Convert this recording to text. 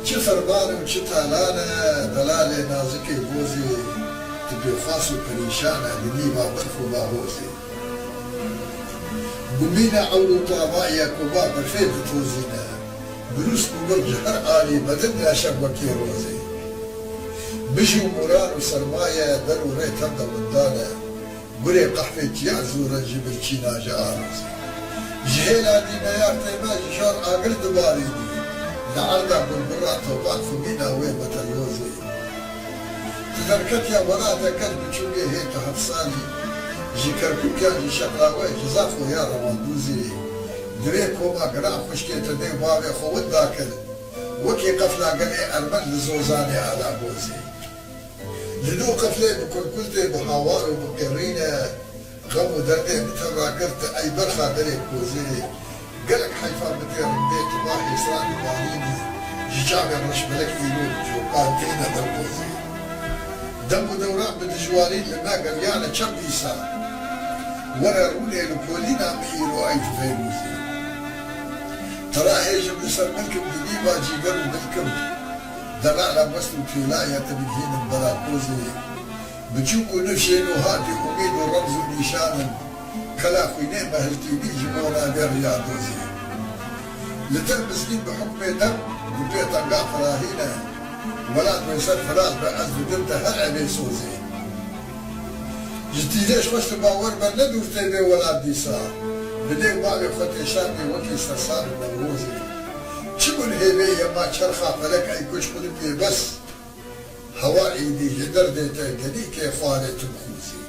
چه فرمان و چه تالانه دلال نازک بوزی تبی خاص و پریشانه لنی ما برف و باهوزی بمينا عولو طابايا كوبا برفيد توزينا بروس بقول جهر آلي بدن لا شبكي روزي بجو مرار وسرمايا درو ريت هذا ودانا بري قحفة جازو رجب الچينا جاروزي جهيلا دينا يا طيبا جشار آقل دباري دي لعرضا بالبرات وبعد فمينا ويبة الروزي تذكرت يا وراتا كان بچوكي هيك هفصالي جيكركو كان شقراوي جزافو يا رواندوزي دريكو ما قرا خشكيت دي بابي خو داكل وكي قفلا قلي ارمن لزوزاني على بوزي لدو قفلي بكل كلتي بحوار وبقرينه غمو دردي بترى قرت اي برخه دريك بوزي قالك حيفا بتير بيت الله يسرعني باليني جيجابي رش ملك يلوب جو قاتينا دربوزي دمو دوران بدجوارين لما قال يانا كم إيسا ورا رولي لبولينا ميلو أي فيروزي ترى هيجب نسر منكم دنيبا جيقر ودلكم دلالة بسلو تيلايا تبدهين البلاقوزي بجوكو نفشينو هاتي أميدو رمزو نيشانا كلاخو نيمة هلتيني جمونا برياضوزي لتلبسني بحكم دم ببيتا قافرة هنا ولاد ويسر فراس بعز ودمت هرعبي سوزي جديدش وش باور من ندور تيبي ولاد ديسا بديك بالي خوتي شامي وكي سرسار النوروزي شبن هيبي يما شرخا فلك اي كوش قلبي بس هوا عيدي جدر ديتا كديك يا خوالي تبخوزي